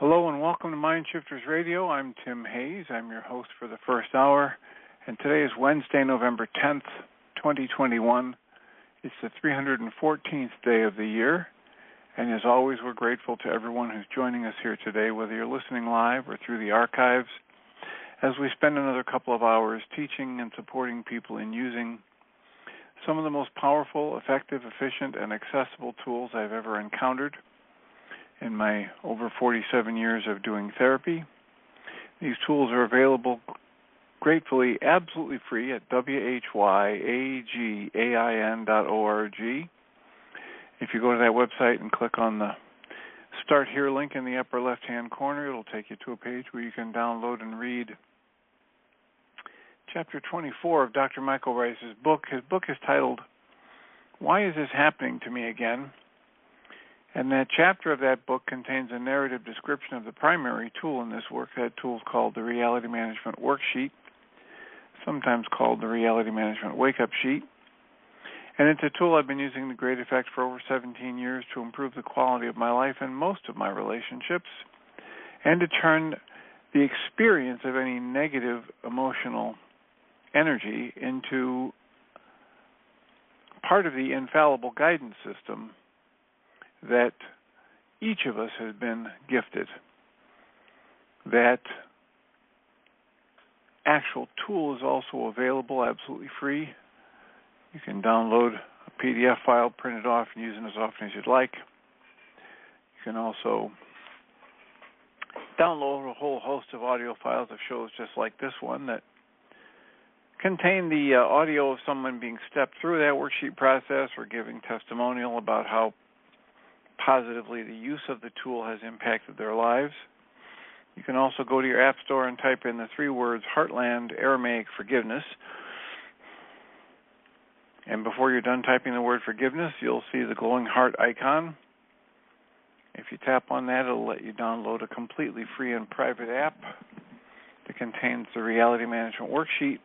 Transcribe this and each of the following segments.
Hello and welcome to Mind Shifters Radio. I'm Tim Hayes. I'm your host for the first hour, and today is Wednesday, November 10th, 2021. It's the 314th day of the year, and as always, we're grateful to everyone who's joining us here today, whether you're listening live or through the archives, as we spend another couple of hours teaching and supporting people in using some of the most powerful, effective, efficient, and accessible tools I've ever encountered in my over 47 years of doing therapy. These tools are available gratefully absolutely free at whyagain.org. If you go to that website and click on the Start Here link in the upper left-hand corner, it'll take you to a page where you can download and read Chapter 24 of Dr. Michael Rice's book. His book is titled, Why Is This Happening to Me Again? And that chapter of that book contains a narrative description of the primary tool in this work. That tool is called the Reality Management Worksheet, sometimes called the Reality Management Wake-Up Sheet. And it's a tool I've been using to great effect for over 17 years to improve the quality of my life and most of my relationships, and to turn the experience of any negative emotional energy into part of the infallible guidance system that each of us has been gifted. That actual tool is also available absolutely free. You can download a PDF file, print it off, and use it as often as you'd like. You can also download a whole host of audio files of shows just like this one that contain the audio of someone being stepped through that worksheet process or giving testimonial about how positively the use of the tool has impacted their lives. You can also go to your app store and type in the three words Heartland Aramaic Forgiveness. And before you're done typing the word forgiveness, you'll see the glowing heart icon. If you tap on that, it'll let you download a completely free and private app that contains the Reality Management Worksheet,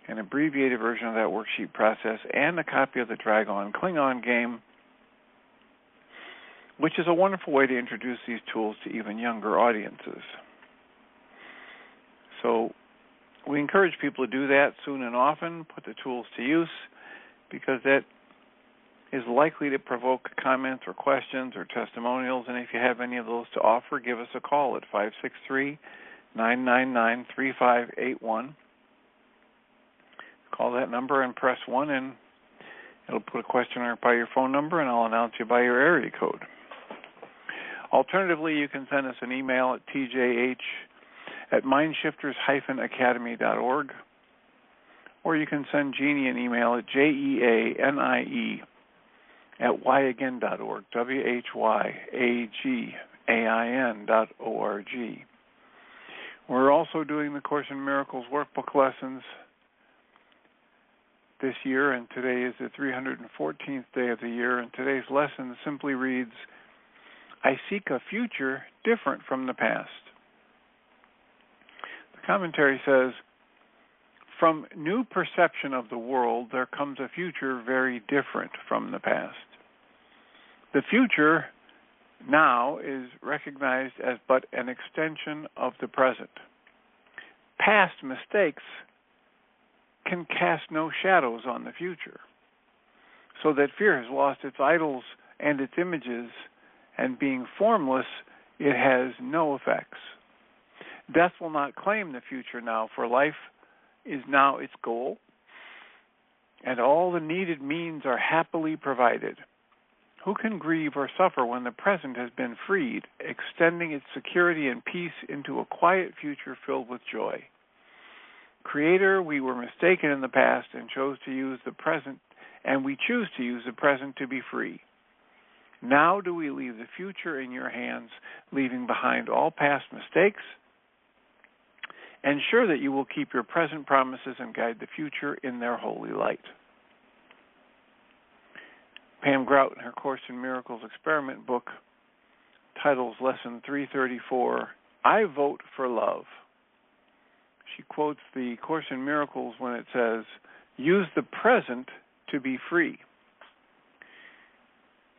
an abbreviated version of that worksheet process, and a copy of the Dragon Klingon game, which is a wonderful way to introduce these tools to even younger audiences. So we encourage people to do that soon and often, put the tools to use, because that is likely to provoke comments or questions or testimonials, and if you have any of those to offer, give us a call at 563-999-3581. Call that number and press 1, and it'll put a question mark by your phone number, and I'll announce you by your area code. Alternatively, you can send us an email at tjh@mindshifters-academy.org, or you can send Jeannie an email at jeanie@whyagain.org, whyagain.org. We're also doing the Course in Miracles workbook lessons this year, and today is the 314th day of the year, and today's lesson simply reads, I seek a future different from the past. The commentary says, from new perception of the world, there comes a future very different from the past. The future now is recognized as but an extension of the present. Past mistakes can cast no shadows on the future, so that fear has lost its idols and its images, and being formless, it has no effects. Death will not claim the future now, for life is now its goal, and all the needed means are happily provided. Who can grieve or suffer when the present has been freed, extending its security and peace into a quiet future filled with joy? Creator, we were mistaken in the past and chose to use the present, and we choose to use the present to be free. Now do we leave the future in your hands, leaving behind all past mistakes? Ensure that you will keep your present promises and guide the future in their holy light. Pam Grout, in her Course in Miracles experiment book, titles Lesson 334, I Vote for Love. She quotes the Course in Miracles when it says, use the present to be free.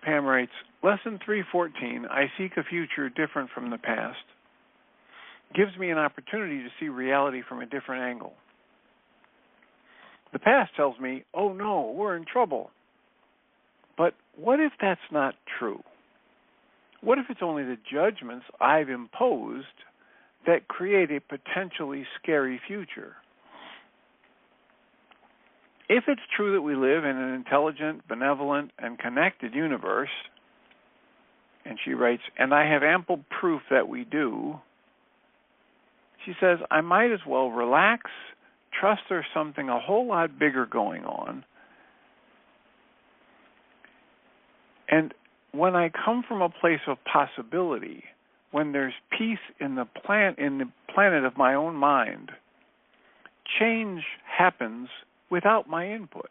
Pam writes, Lesson 314, I seek a future different from the past, gives me an opportunity to see reality from a different angle. The past tells me, oh no, we're in trouble. But what if that's not true? What if it's only the judgments I've imposed that create a potentially scary future? If it's true that we live in an intelligent, benevolent, and connected universe, and she writes, and I have ample proof that we do, she says, I might as well relax, trust there's something a whole lot bigger going on. And when I come from a place of possibility, when there's peace in the planet of my own mind, change happens without my input.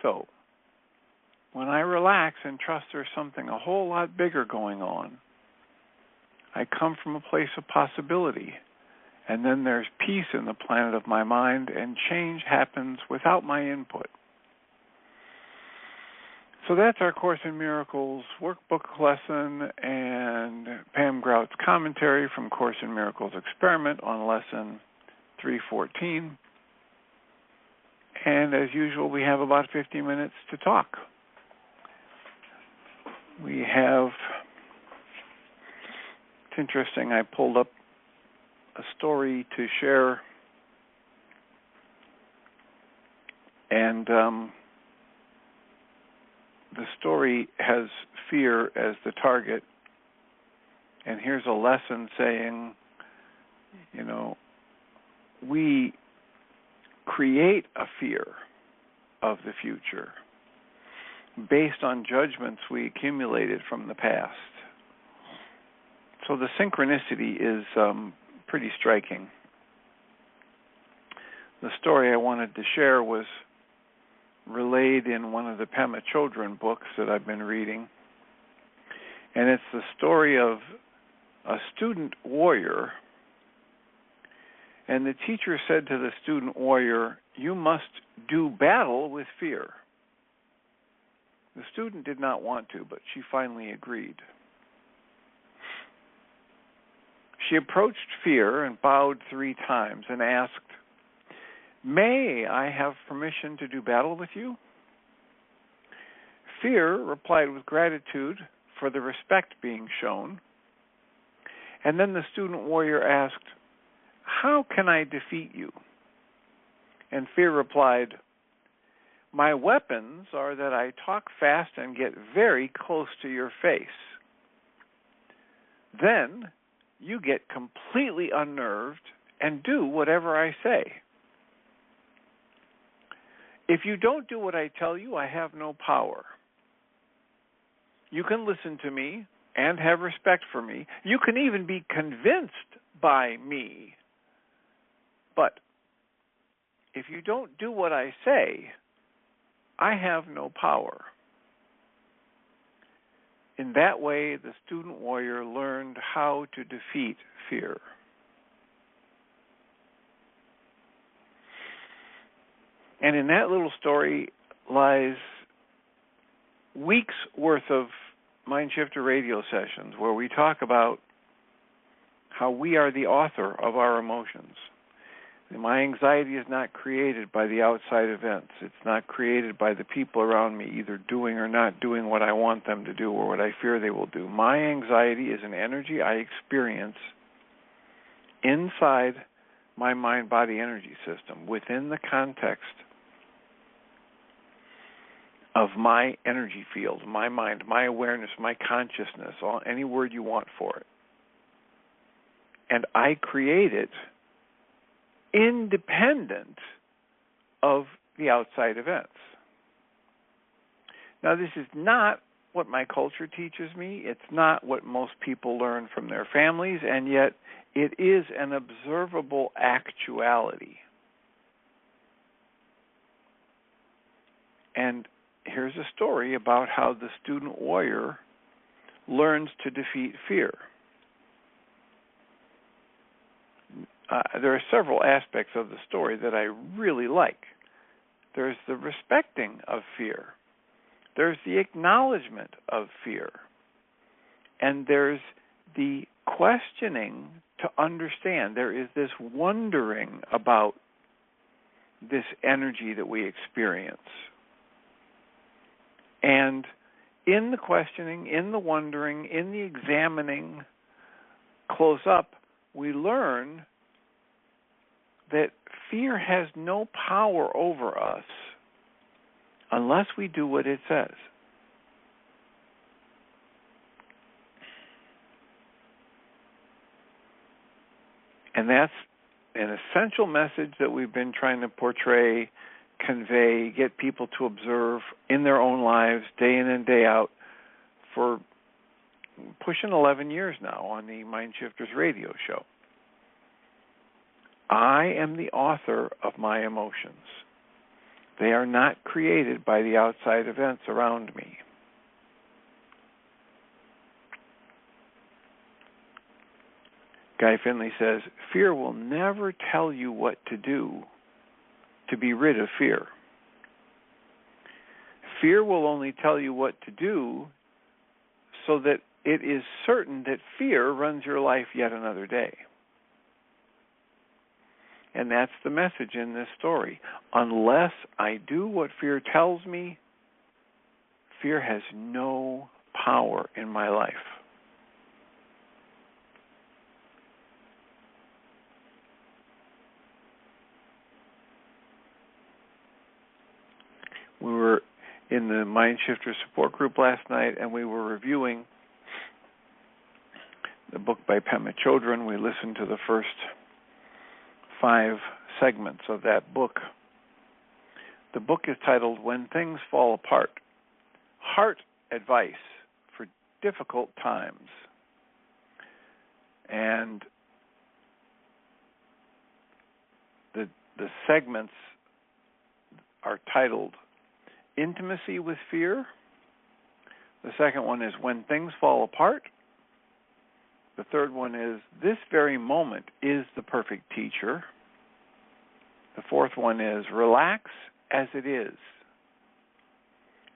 So, when I relax and trust there's something a whole lot bigger going on, I come from a place of possibility. And then there's peace in the planet of my mind, and change happens without my input. So that's our Course in Miracles workbook lesson and Pam Grout's commentary from Course in Miracles Experiment on Lesson 314. And as usual, we have about 50 minutes to talk. We have, it's interesting, I pulled up a story to share, and the story has fear as the target, and here's a lesson saying, we create a fear of the future based on judgments we accumulated from the past. So the synchronicity is pretty striking. The story I wanted to share was relayed in one of the Pema Chodron books that I've been reading. And it's the story of a student warrior. And the teacher said to the student warrior, you must do battle with fear. The student did not want to, but she finally agreed. She approached fear and bowed 3 times and asked, may I have permission to do battle with you? Fear replied with gratitude for the respect being shown. And then the student warrior asked, how can I defeat you? And fear replied, my weapons are that I talk fast and get very close to your face. Then you get completely unnerved and do whatever I say. If you don't do what I tell you, I have no power. You can listen to me and have respect for me. You can even be convinced by me. But if you don't do what I say, I have no power. In that way, the student warrior learned how to defeat fear. And in that little story lies weeks worth of Mind Shifter radio sessions where we talk about how we are the author of our emotions. My anxiety is not created by the outside events. It's not created by the people around me either doing or not doing what I want them to do or what I fear they will do. My anxiety is an energy I experience inside my mind-body energy system, within the context of my energy field, my mind, my awareness, my consciousness, any word you want for it. And I create it independent of the outside events. Now, this is not what my culture teaches me. It's not what most people learn from their families, and yet it is an observable actuality. And here's a story about how the student warrior learns to defeat fear. There are several aspects of the story that I really like. There's the respecting of fear. There's the acknowledgement of fear. And there's the questioning to understand. There is this wondering about this energy that we experience. And in the questioning, in the wondering, in the examining close up, we learn that fear has no power over us unless we do what it says. And that's an essential message that we've been trying to portray, convey, get people to observe in their own lives day in and day out for pushing 11 years now on the Mind Shifters radio show. I am the author of my emotions. They are not created by the outside events around me. Guy Finley says, fear will never tell you what to do to be rid of fear. Fear will only tell you what to do so that it is certain that fear runs your life yet another day. And that's the message in this story. Unless I do what fear tells me, fear has no power in my life. We were in the Mind Shifter support group last night, and we were reviewing the book by Pema Chodron. We listened to the first 5 segments of that book. The book is titled When Things Fall Apart, Heart Advice for Difficult Times. And the segments are titled Intimacy with Fear. The second one is When Things Fall Apart. The third one is This Very Moment is the Perfect Teacher. The fourth one is Relax as It Is.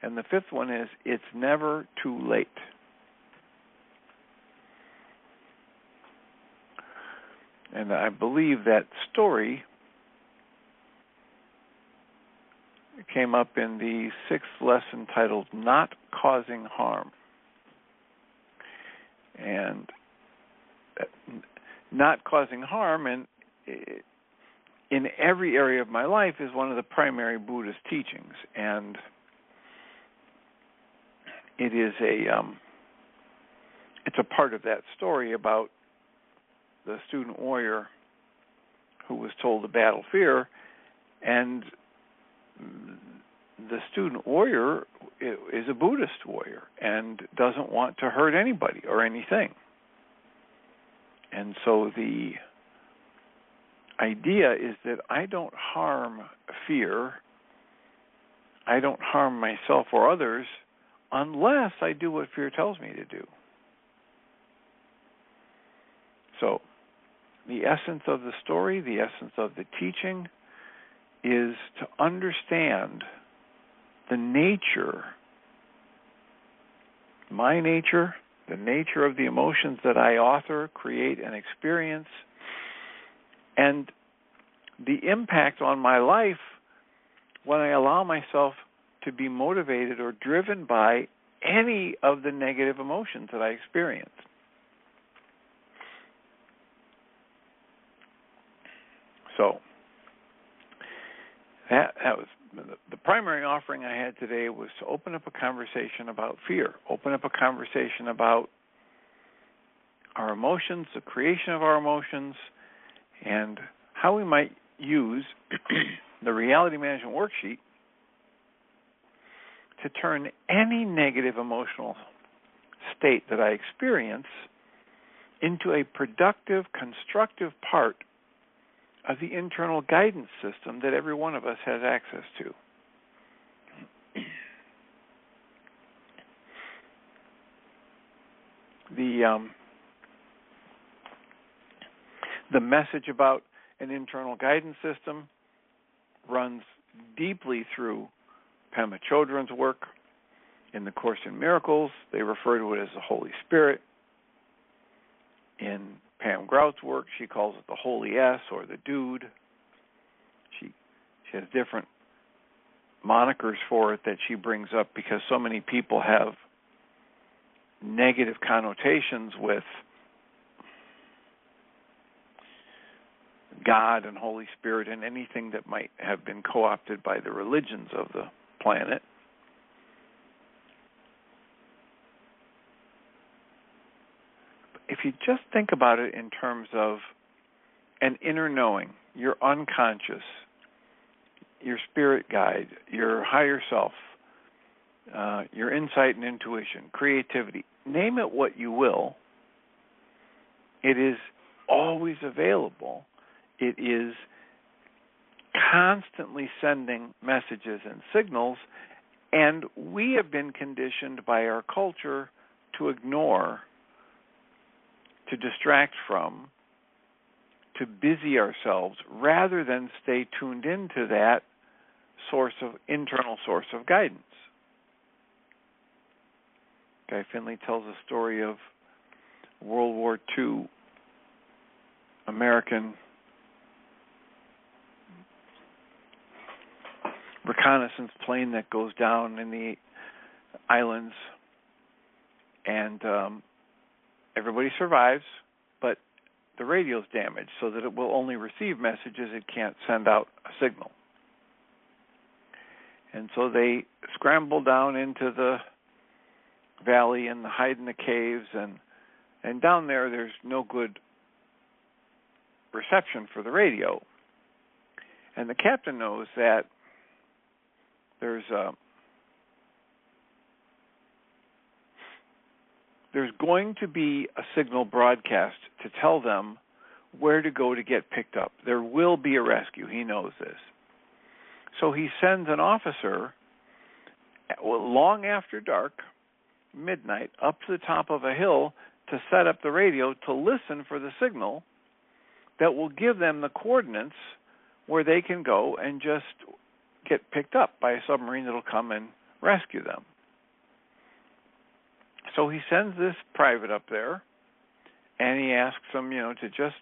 And the fifth one is It's Never Too Late. And I believe that story came up in the 6th lesson titled Not Causing Harm. And not causing harm and in every area of my life is one of the primary Buddhist teachings. And it is it's a part of that story about the student warrior who was told to battle fear, and the student warrior is a Buddhist warrior and doesn't want to hurt anybody or anything. And so the idea is that I don't harm fear, I don't harm myself or others unless I do what fear tells me to do. So the essence of the story, the essence of the teaching is to understand the nature, my nature, the nature of the emotions that I author, create, and experience, and the impact on my life when I allow myself to be motivated or driven by any of the negative emotions that I experience. So that was the primary offering I had today, was to open up a conversation about fear, open up a conversation about our emotions, the creation of our emotions, and how we might use the reality management worksheet to turn any negative emotional state that I experience into a productive, constructive part of the internal guidance system that every one of us has access to. The message about an internal guidance system runs deeply through Pema Chodron's work. In the Course in Miracles, they refer to it as the Holy Spirit. In Pam Grout's work, she calls it the Holy S or the Dude. She has different monikers for it that she brings up because so many people have negative connotations with God and Holy Spirit and anything that might have been co-opted by the religions of the planet. If you just think about it in terms of an inner knowing, your unconscious, your spirit guide, your higher self, your insight and intuition, creativity, name it what you will, it is always available. It is constantly sending messages and signals, and we have been conditioned by our culture to ignore, to distract from, to busy ourselves, rather than stay tuned into that internal source of guidance. Guy Finley tells a story of World War II American reconnaissance plane that goes down in the islands, and everybody survives, but the radio's damaged so that it will only receive messages. It can't send out a signal. And so they scramble down into the valley and hide in the caves, and down there's no good reception for the radio. And the captain knows that there's going to be a signal broadcast to tell them where to go to get picked up. There will be a rescue. He knows this. So he sends an officer long after dark, midnight, up to the top of a hill to set up the radio to listen for the signal that will give them the coordinates where they can go and just get picked up by a submarine that will come and rescue them. So he sends this private up there, and he asks them, to just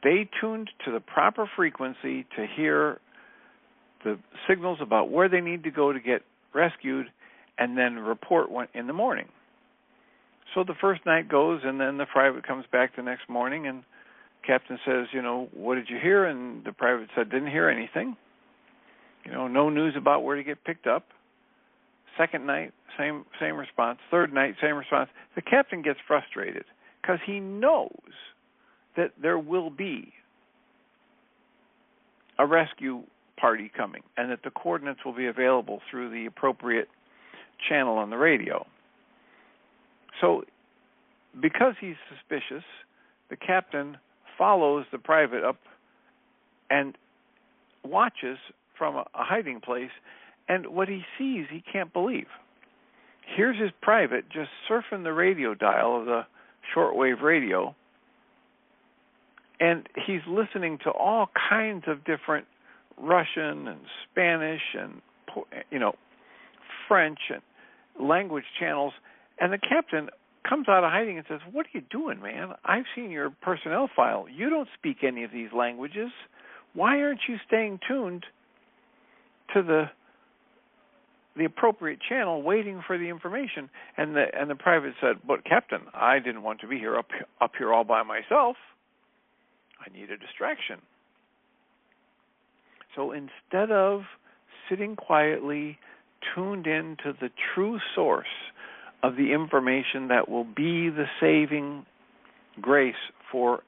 stay tuned to the proper frequency to hear the signals about where they need to go to get rescued, and then report in the morning. So the first night goes, and then the private comes back the next morning, and captain says, what did you hear? And the private said, didn't hear anything. No news about where to get picked up. Second night, same response. Third night, same response. The captain gets frustrated because he knows that there will be a rescue party coming and that the coordinates will be available through the appropriate channel on the radio. So because he's suspicious, the captain follows the private up and watches from a hiding place, and what he sees he can't believe. Here's his private just surfing the radio dial of the shortwave radio, and he's listening to all kinds of different Russian and Spanish and French and language channels, and the captain comes out of hiding and says, what are you doing, man? I've seen your personnel file. You don't speak any of these languages. Why aren't you staying tuned to the appropriate channel waiting for the information? And the private said, but Captain, I didn't want to be here up here all by myself. I need a distraction. So instead of sitting quietly, tuned in to the true source of the information that will be the saving grace for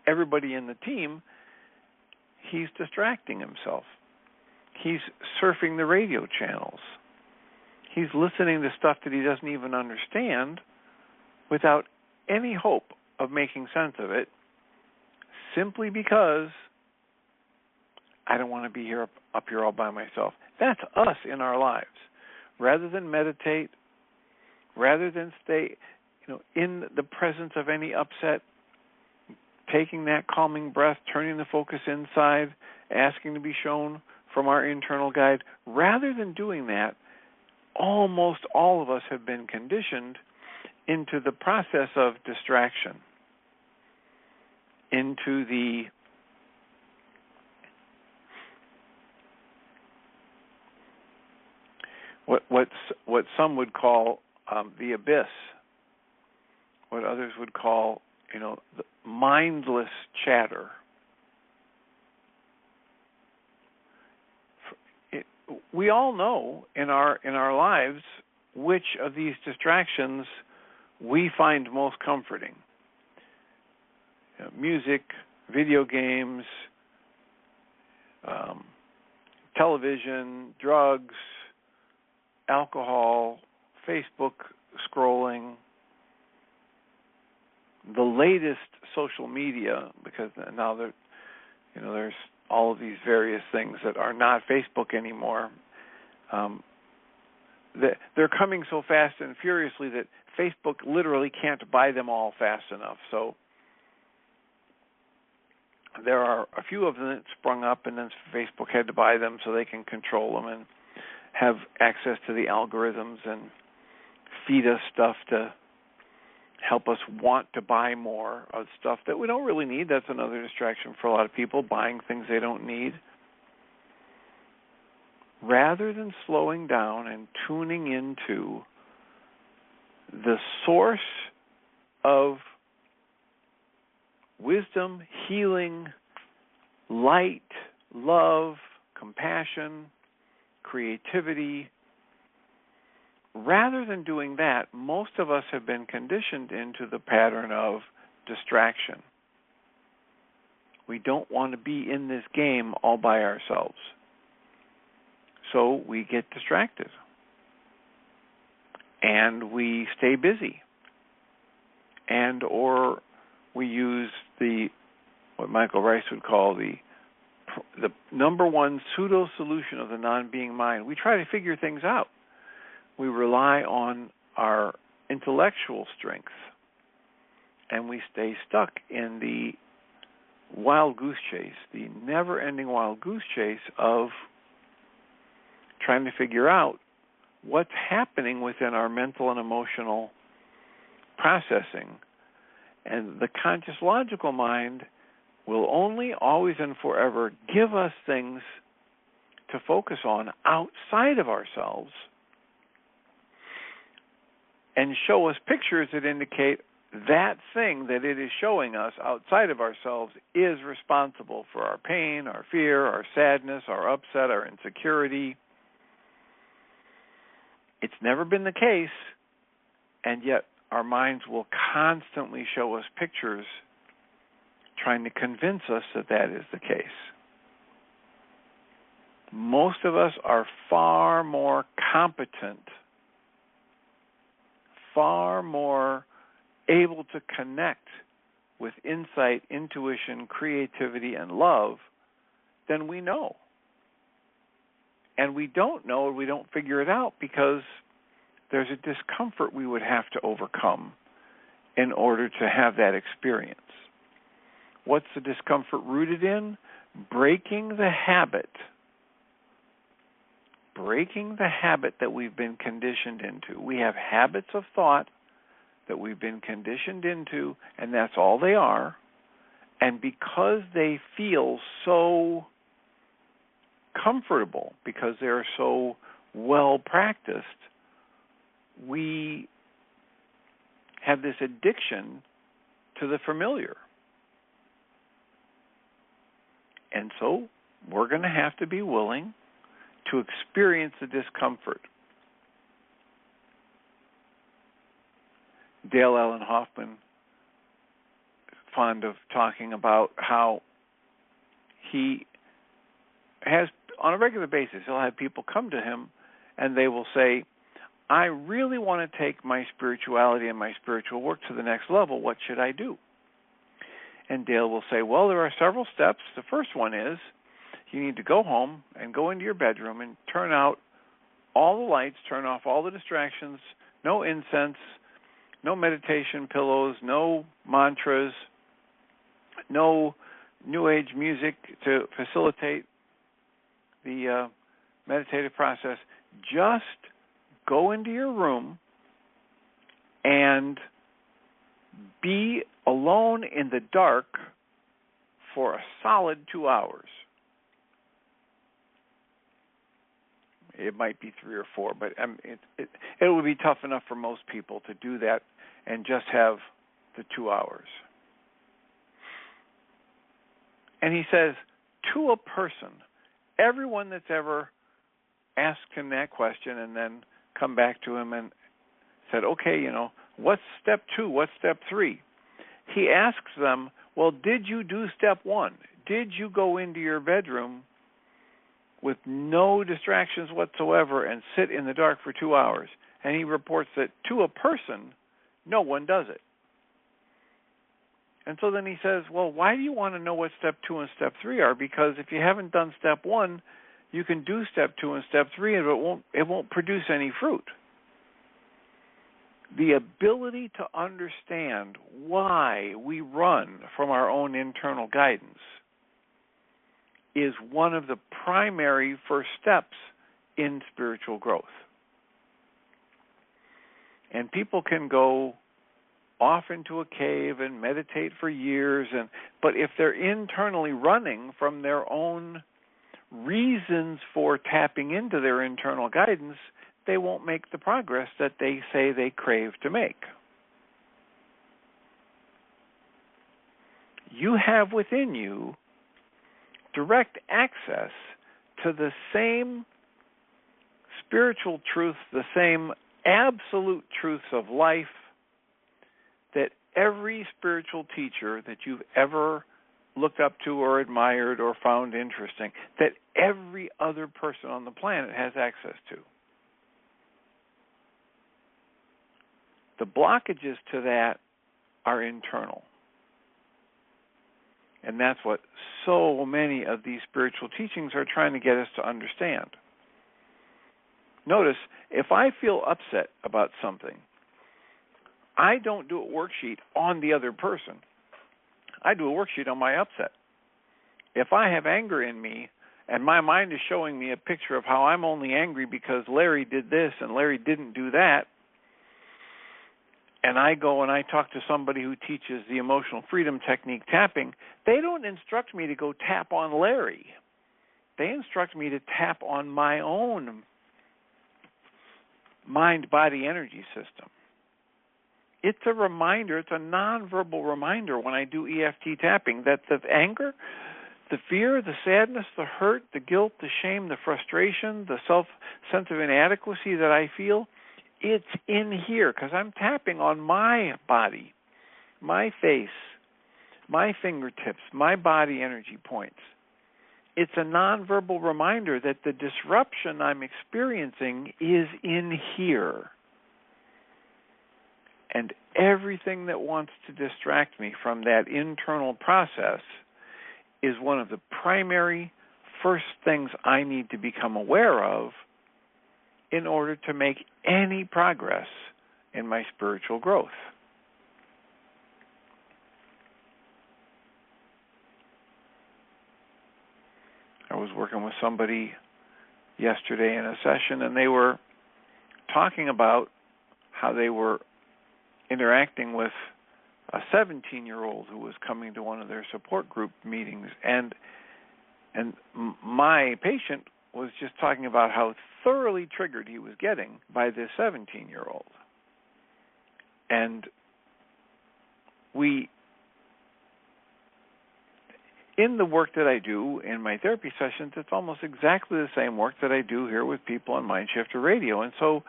everybody in the team, he's distracting himself. He's surfing the radio channels. He's listening to stuff that he doesn't even understand without any hope of making sense of it, simply because I don't want to be up here all by myself. That's us in our lives. Rather than meditate, rather than stay, in the presence of any upset, taking that calming breath, turning the focus inside, asking to be shown from our internal guide. Rather than doing that, almost all of us have been conditioned into the process of distraction, into the what some would call the abyss, what others would call, the mindless chatter. We all know in our lives which of these distractions we find most comforting. Music, video games, television, drugs, alcohol, Facebook scrolling, the latest social media, because now there's all of these various things that are not Facebook anymore. They're coming so fast and furiously that Facebook literally can't buy them all fast enough. So there are a few of them that sprung up, and then Facebook had to buy them so they can control them and have access to the algorithms and feed us stuff to help us want to buy more of stuff that we don't really need. That's another distraction for a lot of people, buying things they don't need. Rather than slowing down and tuning into the source of wisdom, healing, light, love, compassion, creativity, rather than doing that, most of us have been conditioned into the pattern of distraction. We don't want to be in this game all by ourselves. So we get distracted. And we stay busy. And or we use what Michael Rice would call the number one pseudo-solution of the non-being mind. We try to figure things out. We rely on our intellectual strength, and we stay stuck in the wild goose chase, the never-ending wild goose chase of trying to figure out what's happening within our mental and emotional processing. And the conscious logical mind will only, always and forever give us things to focus on outside of ourselves and show us pictures that indicate that thing that it is showing us outside of ourselves is responsible for our pain, our fear, our sadness, our upset, our insecurity. It's never been the case, and yet our minds will constantly show us pictures trying to convince us that that is the case. Most of us are far more competent, far more able to connect with insight, intuition, creativity, and love than we know. And we don't know, or we don't figure it out because there's a discomfort we would have to overcome in order to have that experience. What's the discomfort rooted in? Breaking the habit that we've been conditioned into. We have habits of thought that we've been conditioned into, and that's all they are. And because they feel so comfortable, because they're so well practiced, we have this addiction to the familiar. And so we're going to have to be willing to experience the discomfort. Dale Allen Hoffman is fond of talking about how he has, on a regular basis, he'll have people come to him and they will say, I really want to take my spirituality and my spiritual work to the next level. What should I do? And Dale will say, well, there are several steps. The first one is you need to go home and go into your bedroom and turn out all the lights, turn off all the distractions, no incense, no meditation pillows, no mantras, no New Age music to facilitate the meditative process, just go into your room and be alone in the dark for a solid 2 hours. It might be 3 or 4, but it would be tough enough for most people to do that and just have the 2 hours. And he says, to a person, everyone that's ever asked him that question and then come back to him and said, okay, what's step 2? What's step 3? He asks them, well, did you do step 1? Did you go into your bedroom with no distractions whatsoever and sit in the dark for 2 hours? And he reports that to a person, no one does it. And so then he says, well, why do you want to know what step 2 and step 3 are? Because if you haven't done step 1, you can do step 2 and step 3, and it won't produce any fruit. The ability to understand why we run from our own internal guidance is one of the primary first steps in spiritual growth. And people can go off into a cave and meditate for years, but if they're internally running from their own reasons for tapping into their internal guidance, they won't make the progress that they say they crave to make. You have within you direct access to the same spiritual truth, the same absolute truths of life that every spiritual teacher that you've ever looked up to or admired or found interesting, that every other person on the planet has access to. The blockages to that are internal. And that's what so many of these spiritual teachings are trying to get us to understand. Notice, if I feel upset about something, I don't do a worksheet on the other person. I do a worksheet on my upset. If I have anger in me and my mind is showing me a picture of how I'm only angry because Larry did this and Larry didn't do that, and I go and I talk to somebody who teaches the emotional freedom technique tapping, they don't instruct me to go tap on Larry. They instruct me to tap on my own mind-body energy system. It's a reminder, it's a nonverbal reminder when I do EFT tapping that the anger, the fear, the sadness, the hurt, the guilt, the shame, the frustration, the sense of inadequacy that I feel, it's in here because I'm tapping on my body, my face, my fingertips, my body energy points. It's a nonverbal reminder that the disruption I'm experiencing is in here. And everything that wants to distract me from that internal process is one of the primary first things I need to become aware of in order to make any progress in my spiritual growth. I was working with somebody yesterday in a session, and they were talking about how they were interacting with a 17-year-old who was coming to one of their support group meetings, and my patient was just talking about how thoroughly triggered he was getting by this 17-year-old. And in the work that I do in my therapy sessions, it's almost exactly the same work that I do here with people on Mindshifter Radio. And so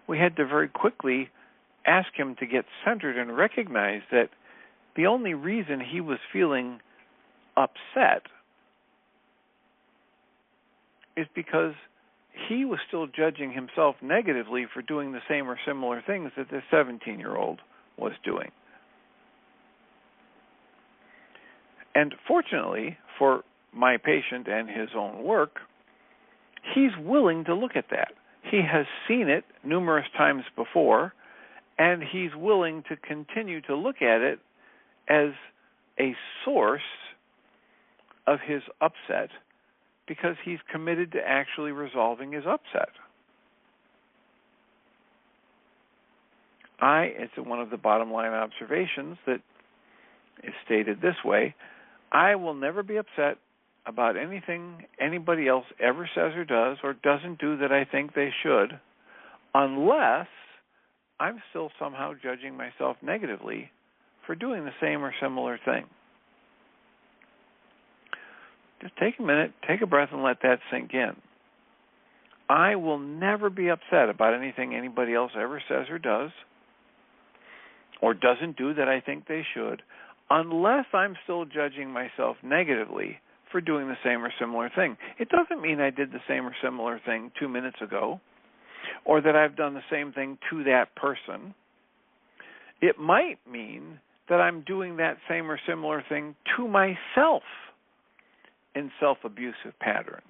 we had to very quickly ask him to get centered and recognize that the only reason he was feeling upset is because he was still judging himself negatively for doing the same or similar things that the 17-year-old was doing. And fortunately for my patient and his own work, he's willing to look at that. He has seen it numerous times before, and he's willing to continue to look at it as a source of his upset because he's committed to actually resolving his upset. It's one of the bottom line observations that is stated this way: I will never be upset about anything anybody else ever says or does or doesn't do that I think they should, unless I'm still somehow judging myself negatively for doing the same or similar thing. Just take a minute, take a breath, and let that sink in. I will never be upset about anything anybody else ever says or does or doesn't do that I think they should, unless I'm still judging myself negatively for doing the same or similar thing. It doesn't mean I did the same or similar thing 2 minutes ago, or that I've done the same thing to that person. It might mean that I'm doing that same or similar thing to myself in self-abusive patterns.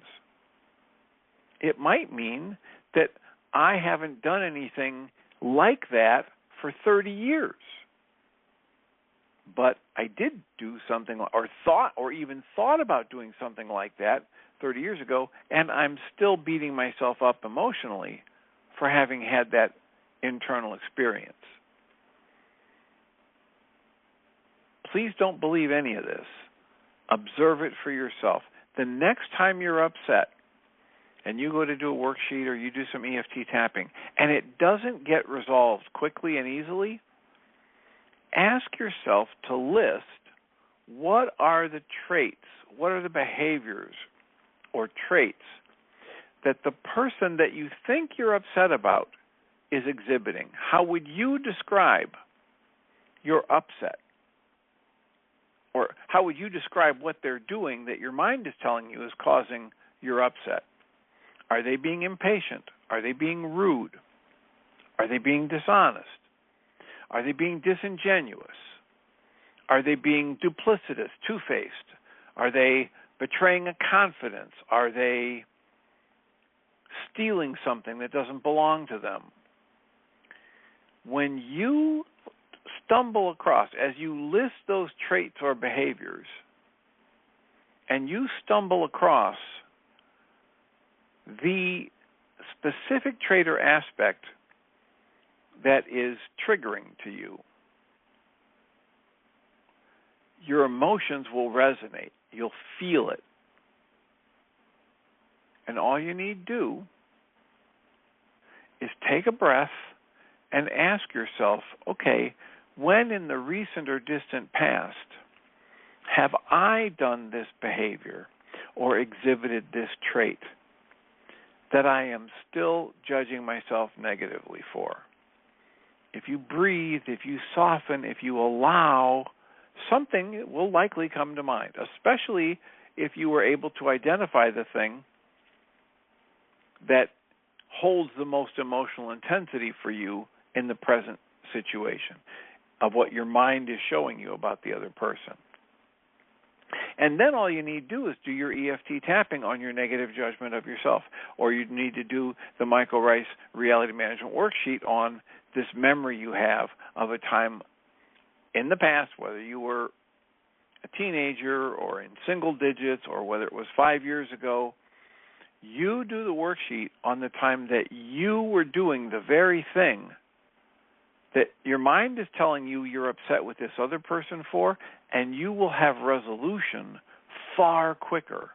It might mean that I haven't done anything like that for 30 years. But I did do something, or even thought about doing something like that 30 years ago, and I'm still beating myself up emotionally for having had that internal experience. Please don't believe any of this. Observe it for yourself. The next time you're upset and you go to do a worksheet or you do some EFT tapping and it doesn't get resolved quickly and easily, ask yourself to list what are the traits, what are the behaviors or traits that the person that you think you're upset about is exhibiting. How would you describe your upset? Or how would you describe what they're doing that your mind is telling you is causing your upset? Are they being impatient? Are they being rude? Are they being dishonest? Are they being disingenuous? Are they being duplicitous, two-faced? Are they betraying a confidence? Are they stealing something that doesn't belong to them? When you stumble across, as you list those traits or behaviors, and you stumble across the specific trait or aspect that is triggering to you, your emotions will resonate. You'll feel it. And all you need to do is take a breath and ask yourself, okay, when in the recent or distant past have I done this behavior or exhibited this trait that I am still judging myself negatively for? If you breathe, if you soften, if you allow, something will likely come to mind, especially if you were able to identify the thing that holds the most emotional intensity for you in the present situation of what your mind is showing you about the other person. And then all you need to do is do your EFT tapping on your negative judgment of yourself, or you need to do the Michael Rice Reality Management Worksheet on this memory you have of a time in the past, whether you were a teenager or in single digits or whether it was 5 years ago. You do the worksheet on the time that you were doing the very thing that your mind is telling you you're upset with this other person for, and you will have resolution far quicker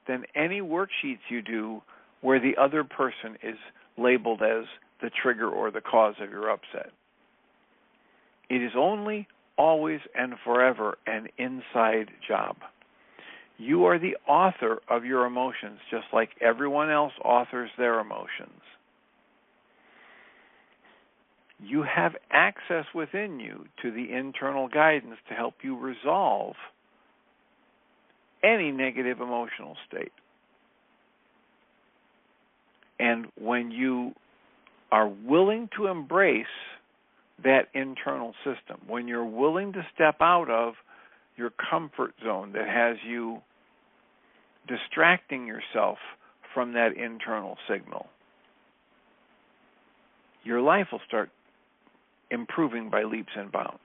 than any worksheets you do where the other person is labeled as the trigger or the cause of your upset. It is only, always, and forever an inside job. You are the author of your emotions, just like everyone else authors their emotions. You have access within you to the internal guidance to help you resolve any negative emotional state. And when you are willing to embrace that internal system, when you're willing to step out of your comfort zone that has you distracting yourself from that internal signal, your life will start improving by leaps and bounds.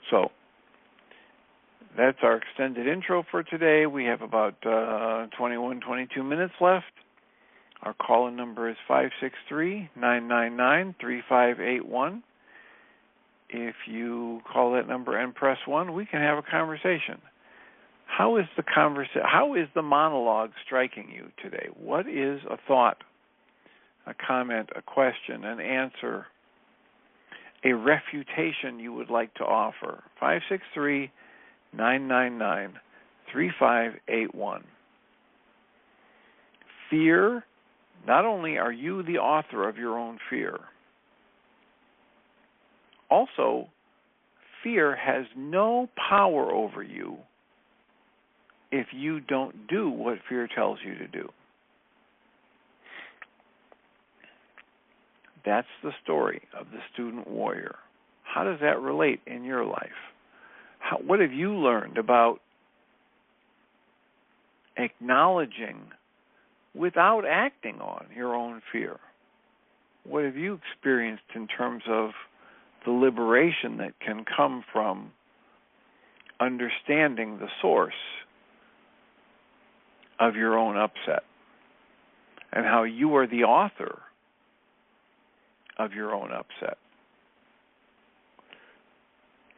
So, that's our extended intro for today. We have about 22 minutes left. Our call-in number is 563-999-3581. If you call that number and press 1, we can have a conversation. How is the monologue striking you today? What is a thought, a comment, a question, an answer, a refutation you would like to offer? 563-999-3581. Fear, not only are you the author of your own fear, also, fear has no power over you if you don't do what fear tells you to do. That's the story of the student warrior. How does that relate in your life? What have you learned about acknowledging without acting on your own fear? What have you experienced in terms of the liberation that can come from understanding the source of your own upset and how you are the author of your own upset?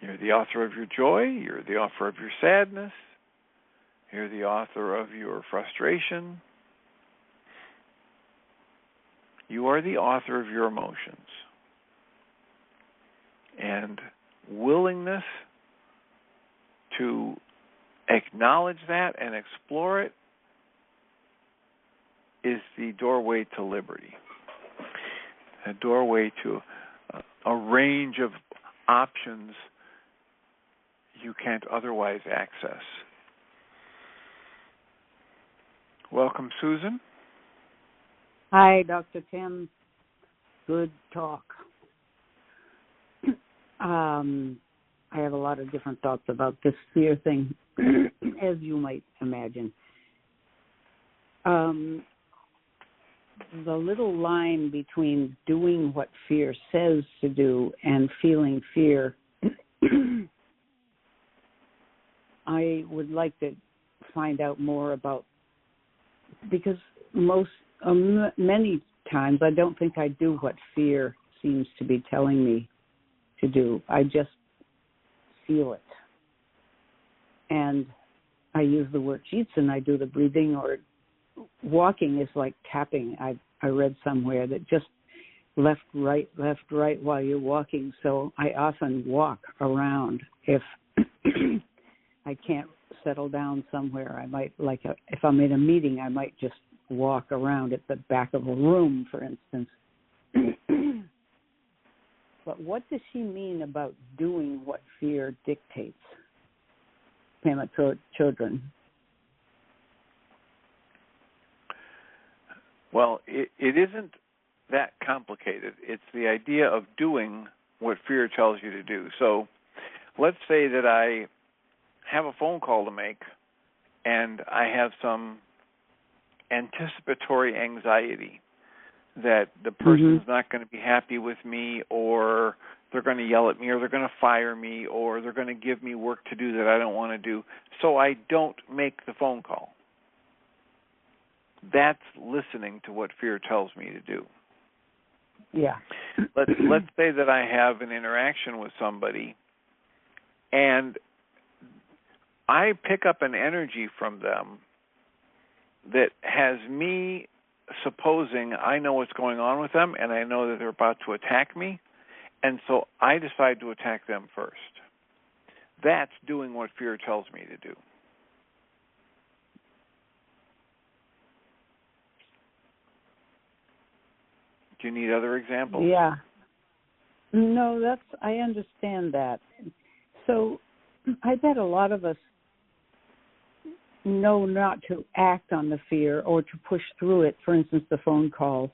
You're the author of your joy, you're the author of your sadness, you're the author of your frustration. You are the author of your emotions. And willingness to acknowledge that and explore it is the doorway to liberty, a doorway to a range of options you can't otherwise access. Welcome, Susan. Hi, Dr. Tim. Good talk. I have a lot of different thoughts about this fear thing, as you might imagine. The little line between doing what fear says to do and feeling fear, I would like to find out more about, because many times I don't think I do what fear seems to be telling me to do. I just feel it. And I use the worksheets and I do the breathing, or walking is like tapping. I read somewhere that just left, right while you're walking. So I often walk around. If I can't settle down somewhere, I might, if I'm in a meeting, I might just walk around at the back of a room, for instance. But what does she mean about doing what fear dictates? Children. Well, it isn't that complicated. It's the idea of doing what fear tells you to do. So let's say that I have a phone call to make and I have some anticipatory anxiety that the person's not going to be happy with me, or they're going to yell at me, or they're going to fire me, or they're going to give me work to do that I don't want to do. So I don't make the phone call. That's listening to what fear tells me to do. Yeah. Let's say that I have an interaction with somebody and I pick up an energy from them that has me supposing I know what's going on with them and I know that they're about to attack me, and so I decide to attack them first. That's doing what fear tells me to do. Do you need other examples? Yeah. No, I understand that. So I bet a lot of us know not to act on the fear or to push through it. For instance, the phone call.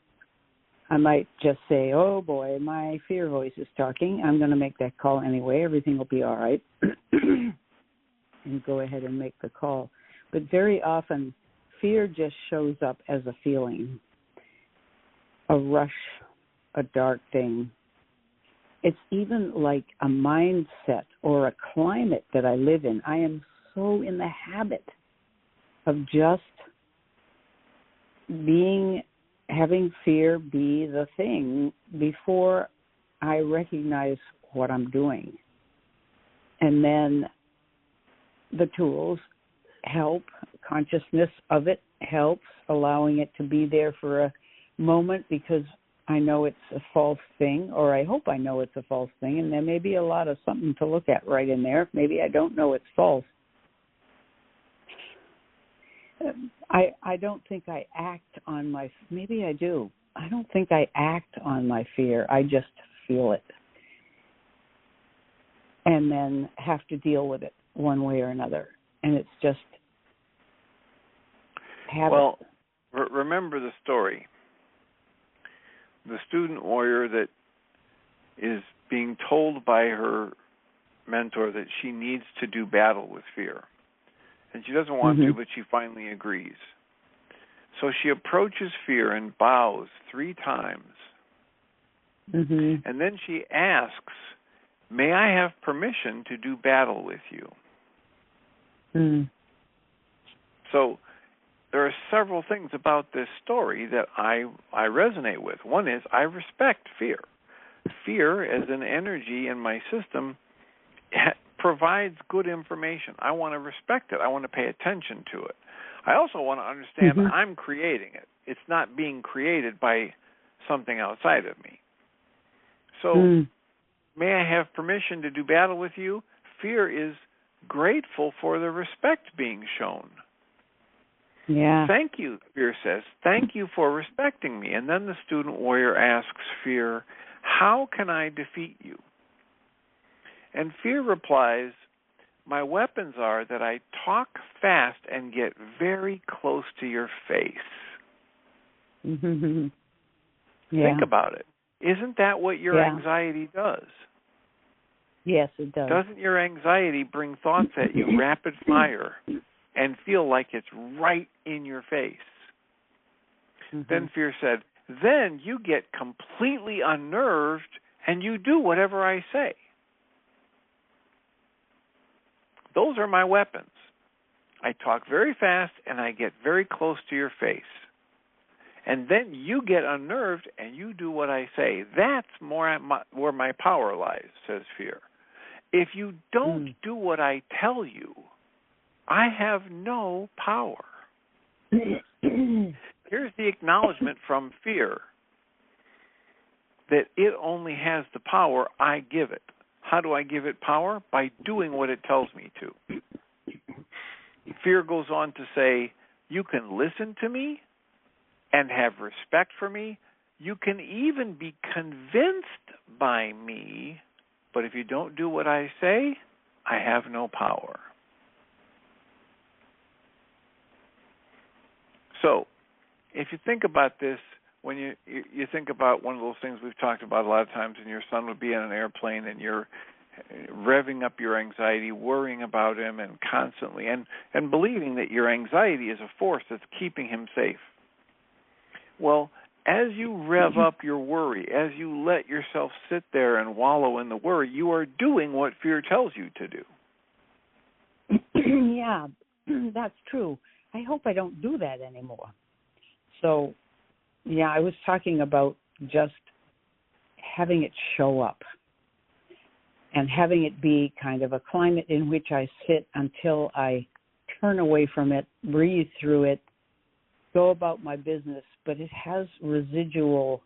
I might just say, oh boy, my fear voice is talking. I'm going to make that call anyway. Everything will be all right. And go ahead and make the call. But very often, fear just shows up as a feeling, a rush, a dark thing. It's even like a mindset or a climate that I live in. I am so in the habit of just having fear be the thing before I recognize what I'm doing. And then the tools help, consciousness of it helps, allowing it to be there for a moment because I know it's a false thing, or I hope I know it's a false thing, and there may be a lot of something to look at right in there. Maybe I don't know it's false. I don't think I act on maybe I do. I don't think I act on my fear. I just feel it. And then have to deal with it one way or another. And it's just habit. Well, remember the story. The student warrior that is being told by her mentor that she needs to do battle with fear. And she doesn't want to, but she finally agrees. So she approaches fear and bows 3 times. And then she asks, "May I have permission to do battle with you?" So there are several things about this story that I resonate with. One is I respect fear. Fear as an energy in my system provides good information. I want to respect it. I want to pay attention to it. I also want to understand that I'm creating it. It's not being created by something outside of me. So may I have permission to do battle with you? Fear is grateful for the respect being shown. Yeah. Thank you, fear says. Thank you for respecting me. And then the student warrior asks fear, "How can I defeat you?" And fear replies, "My weapons are that I talk fast and get very close to your face." Yeah. Think about it. Isn't that what your anxiety does? Yes, it does. Doesn't your anxiety bring thoughts at you rapid fire and feel like it's right in your face? Then fear said, "Then you get completely unnerved and you do whatever I say." Those are my weapons. I talk very fast and I get very close to your face. And then you get unnerved and you do what I say. That's more where my power lies, says fear. If you don't do what I tell you, I have no power. Here's the acknowledgement from fear that it only has the power I give it. How do I give it power? By doing what it tells me to. Fear goes on to say, you can listen to me and have respect for me. You can even be convinced by me, but if you don't do what I say, I have no power. So, if you think about this, when you think about one of those things we've talked about a lot of times, and your son would be on an airplane and you're revving up your anxiety, worrying about him and constantly, and believing that your anxiety is a force that's keeping him safe. Well, as you rev up your worry, as you let yourself sit there and wallow in the worry, you are doing what fear tells you to do. Yeah, that's true. I hope I don't do that anymore. So, yeah, I was talking about just having it show up and having it be kind of a climate in which I sit until I turn away from it, breathe through it, go about my business, but it has residual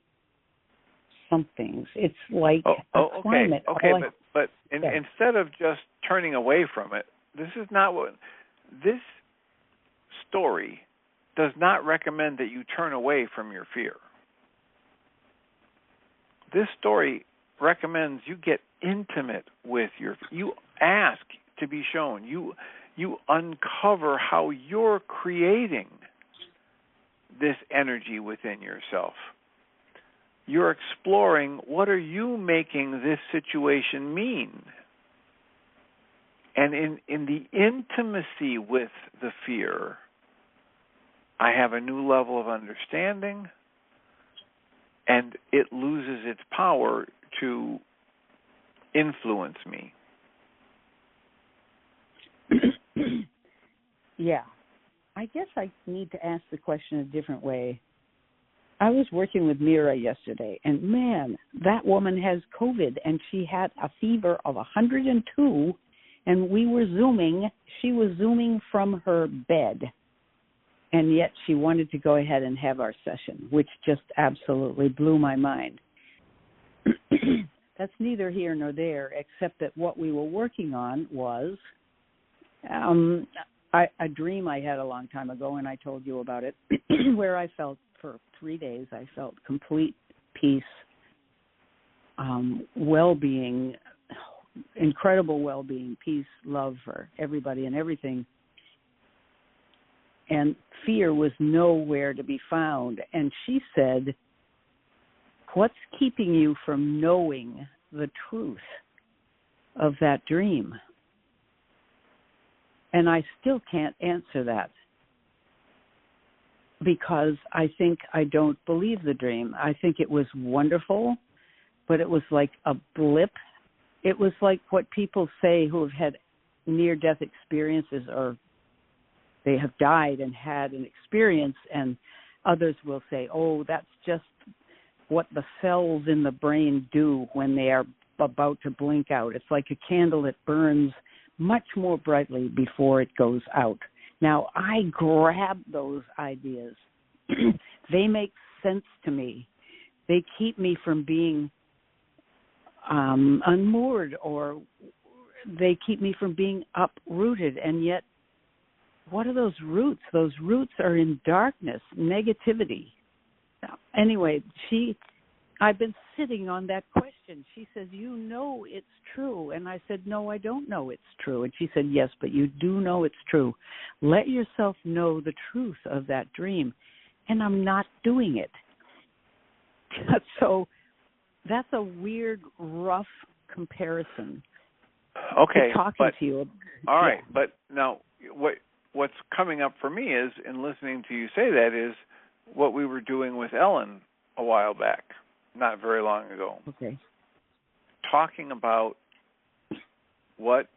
somethings. It's like a climate. Okay, but instead of just turning away from it, this is not what this story does not recommend that you turn away from your fear. This story recommends you get intimate with you ask to be shown. You uncover how you're creating this energy within yourself. You're exploring, what are you making this situation mean? And in the intimacy with the fear, I have a new level of understanding, and it loses its power to influence me. Yeah. I guess I need to ask the question a different way. I was working with Mira yesterday, and man, that woman has COVID, and she had a fever of 102, and we were Zooming. She was Zooming from her bed, and yet she wanted to go ahead and have our session, which just absolutely blew my mind. That's neither here nor there, except that what we were working on was a dream I had a long time ago, and I told you about it, where I felt for 3 days, I felt complete peace, well-being, incredible well-being, peace, love for everybody and everything. And fear was nowhere to be found. And she said, what's keeping you from knowing the truth of that dream? And I still can't answer that, because I think I don't believe the dream. I think it was wonderful, but it was like a blip. It was like what people say who have had near-death experiences, or they have died and had an experience, and others will say, oh, that's just what the cells in the brain do when they are about to blink out. It's like a candle that burns much more brightly before it goes out. Now, I grab those ideas. They make sense to me. They keep me from being unmoored, or they keep me from being uprooted. And yet, what are those roots? Those roots are in darkness, negativity. Anyway, I've been sitting on that question. She says, you know it's true. And I said, no, I don't know it's true. And she said, yes, but you do know it's true. Let yourself know the truth of that dream. And I'm not doing it. So that's a weird, rough comparison. Okay. Talking to you. All right. Yeah. But now what's coming up for me is, in listening to you say that, is what we were doing with Ellen a while back, not very long ago. Okay. Talking about what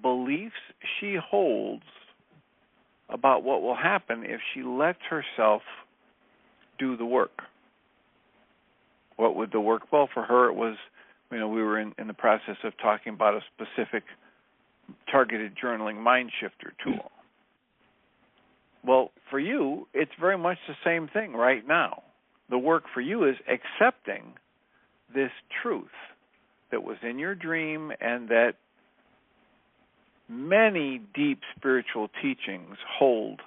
beliefs she holds about what will happen if she lets herself do the work. What would the work? Well, for her, it was, we were in the process of talking about a specific targeted journaling mind shifter tool. Well, for you, it's very much the same thing right now. The work for you is accepting this truth that was in your dream, and that many deep spiritual teachings hold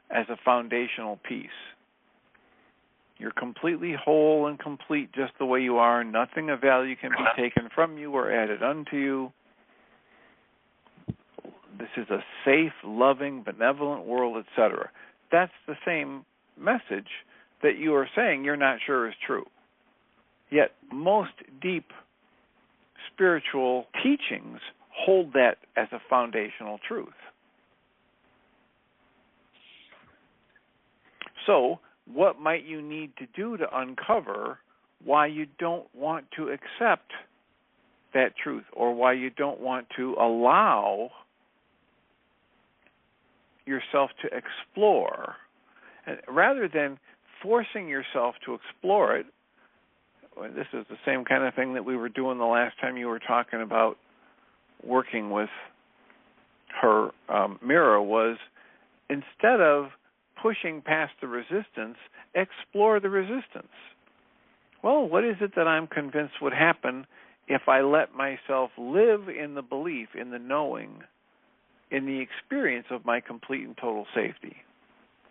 as a foundational piece. You're completely whole and complete just the way you are. Nothing of value can be taken from you or added unto you. This is a safe, loving, benevolent world, etc. That's the same message that you are saying you're not sure is true. Yet most deep spiritual teachings hold that as a foundational truth. So, what might you need to do to uncover why you don't want to accept that truth, or why you don't want to allow yourself to explore? And rather than forcing yourself to explore it, this is the same kind of thing that we were doing the last time you were talking about working with her, Mira, was instead of pushing past the resistance, explore the resistance. Well, what is it that I'm convinced would happen if I let myself live in the belief, in the knowing, in the experience of my complete and total safety?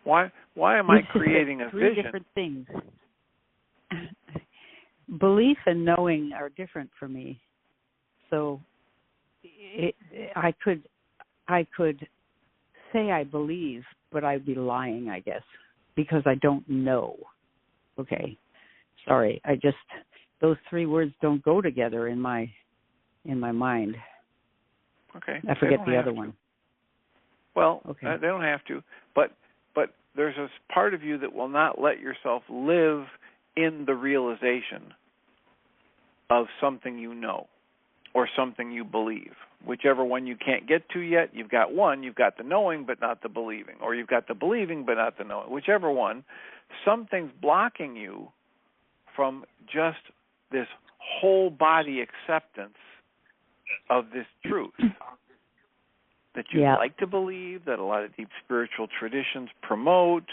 Why am I creating a three vision? Different things. Belief and knowing are different for me. So I could say I believe, but I'd be lying, I guess, because I don't know. Okay. Sorry. Those three words don't go together in my mind. Okay. I forget the other one. Well, okay. They don't have to, but there's a part of you that will not let yourself live in the realization of something you know. or something you believe. Whichever one you can't get to yet, you've got one. You've got the knowing but not the believing, or you've got the believing but not the knowing. Whichever one, something's blocking you from just this whole body acceptance of this truth that you like to believe, that a lot of deep spiritual traditions promote,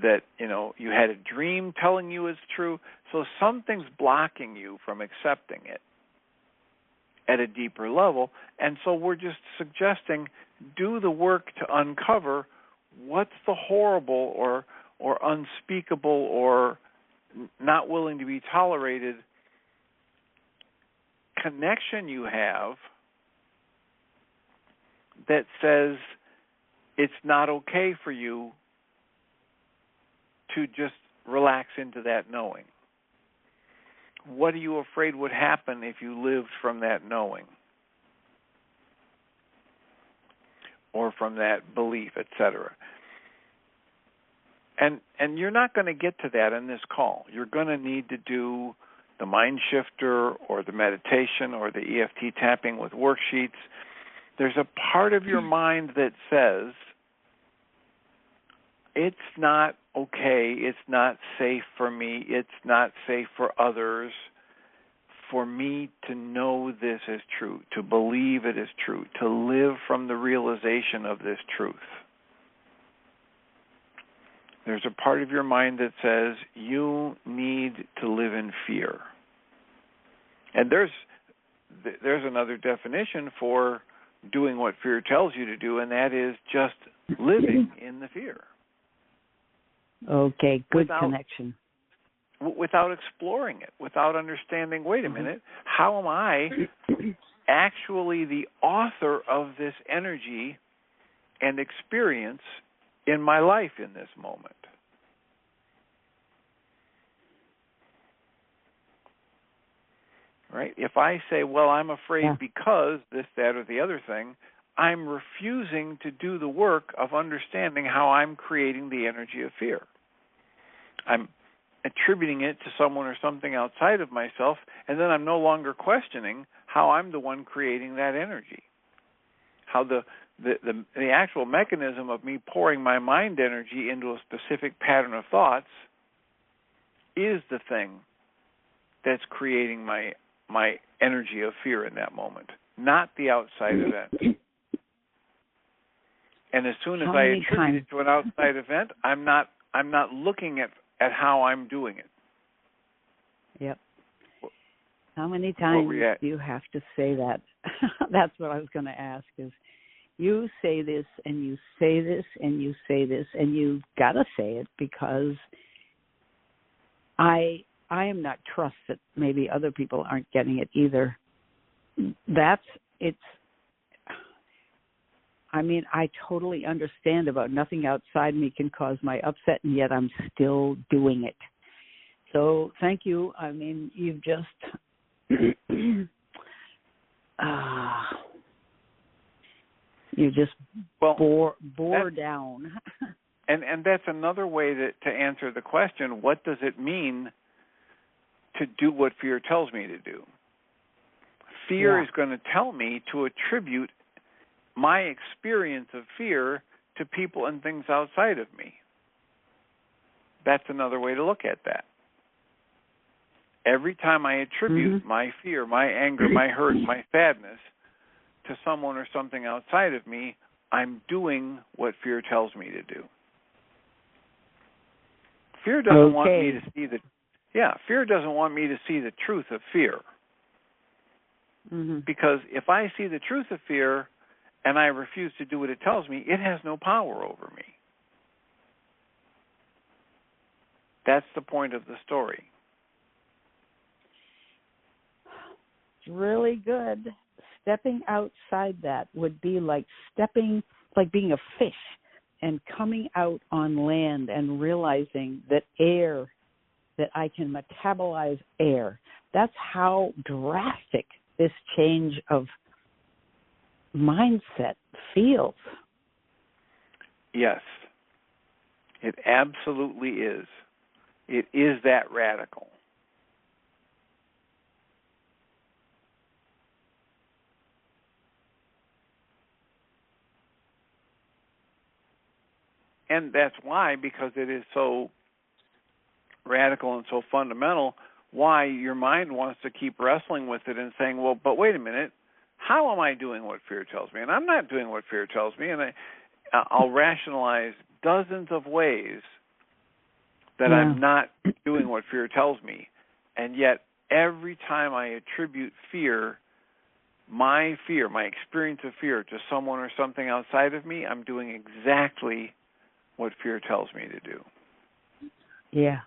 that you had a dream telling you is true. So something's blocking you from accepting it at a deeper level. And so we're just suggesting do the work to uncover what's the horrible or unspeakable or not willing to be tolerated connection you have that says it's not okay for you to just relax into that knowing. What are you afraid would happen if you lived from that knowing or from that belief, etc.? And you're not going to get to that in this call. You're going to need to do the mind shifter or the meditation or the EFT tapping with worksheets. There's a part of your mind that says, it's not okay, it's not safe for me, it's not safe for others, for me to know this is true, to believe it is true, to live from the realization of this truth. There's a part of your mind that says you need to live in fear. And there's another definition for doing what fear tells you to do, and that is just living in the fear. Okay, good connection. Without exploring it, without understanding, wait a minute, how am I actually the author of this energy and experience in my life in this moment? Right? If I say, well, I'm afraid because this, that, or the other thing, I'm refusing to do the work of understanding how I'm creating the energy of fear. I'm attributing it to someone or something outside of myself, and then I'm no longer questioning how I'm the one creating that energy. How the actual mechanism of me pouring my mind energy into a specific pattern of thoughts is the thing that's creating my energy of fear in that moment, not the outside event. And as soon as I attribute it to an outside event, I'm not looking at how I'm doing it. Yep. How many times do you have to say that? That's what I was going to ask, is you say this and you say this and you say this, and you've got to say it because I am not trust that maybe other people aren't getting it either. I totally understand about nothing outside me can cause my upset, and yet I'm still doing it. So thank you. I mean, you've just bore down. and that's another way to answer the question, what does it mean to do what fear tells me to do? Fear is going to tell me to attribute my experience of fear to people and things outside of me. That's another way to look at that. Every time I attribute my fear, my anger, my hurt, my sadness to someone or something outside of me, I'm doing what fear tells me to do. Fear doesn't want me to see fear doesn't want me to see the truth of fear. Because if I see the truth of fear and I refuse to do what it tells me, it has no power over me. That's the point of the story. It's really good. Stepping outside that would be like being a fish and coming out on land and realizing that I can metabolize air. That's how drastic this change of mindset feels. Yes, it absolutely is. It is that radical. and that's why, because it is so radical and so fundamental, why your mind wants to keep wrestling with it and saying, well, but wait a minute, how am I doing what fear tells me? And I'm not doing what fear tells me, and I'll rationalize dozens of ways that I'm not doing what fear tells me. And yet, every time I attribute my experience of fear to someone or something outside of me, I'm doing exactly what fear tells me to do. Yeah.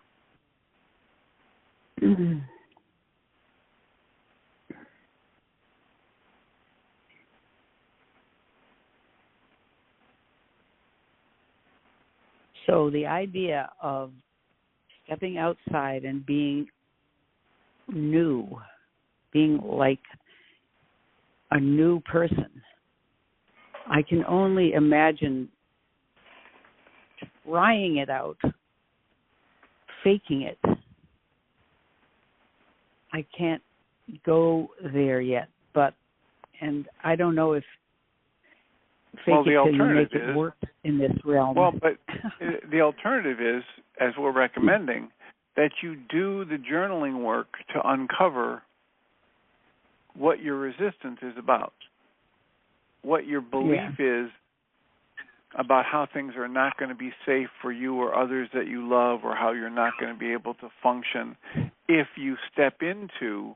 So the idea of stepping outside and being new, being like a new person, I can only imagine trying it out, faking it. I can't go there yet, and I don't know if fake it till you make it work in this realm. Well, but the alternative is, as we're recommending, that you do the journaling work to uncover what your resistance is about, what your belief is about how things are not going to be safe for you or others that you love, or how you're not going to be able to function if you step into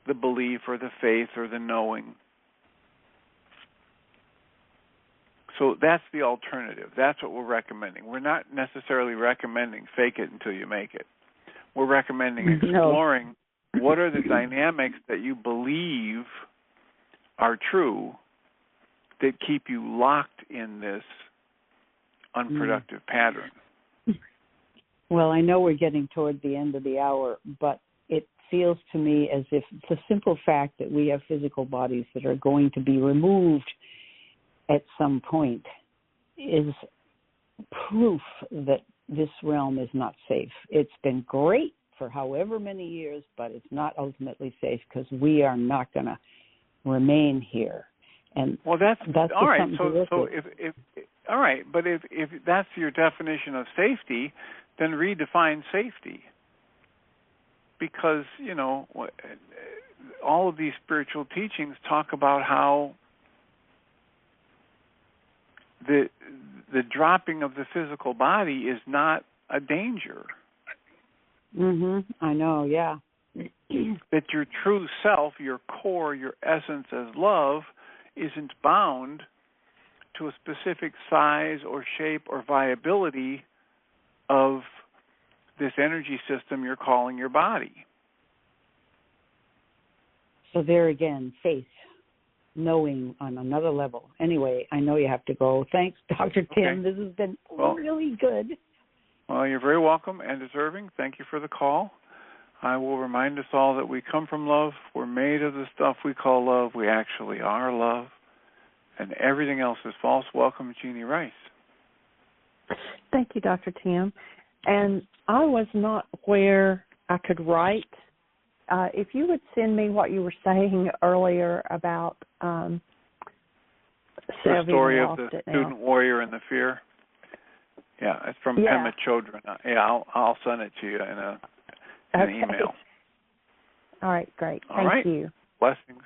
the belief or the faith or the knowing. So that's the alternative. That's what we're recommending. We're not necessarily recommending fake it until you make it. We're recommending exploring what are the dynamics that you believe are true that keep you locked in this unproductive pattern. Well, I know we're getting toward the end of the hour, but it feels to me as if the simple fact that we have physical bodies that are going to be removed at some point is proof that this realm is not safe. It's been great for however many years, but it's not ultimately safe because we are not going to remain here. And well, that's all right. So if all right, but if that's your definition of safety, then redefine safety. Because all of these spiritual teachings talk about how the dropping of the physical body is not a danger. I know, yeah. That your true self, your core, your essence as love, isn't bound to a specific size or shape or viability of this energy system you're calling your body. So there again, faith, knowing on another level. Anyway, I know you have to go. Thanks, Dr. Tim. Okay. This has been really good. Well, you're very welcome and deserving. Thank you for the call. I will remind us all that we come from love. We're made of the stuff we call love. We actually are love. And everything else is false. Welcome, Jeannie Rice. Thank you, Dr. Tim. And I was not where I could write. If you would send me what you were saying earlier about the story of the student warrior and the fear. Yeah, it's from Pema Chodron. I'll send it to you in an email. All right, great. Thank you. Blessings.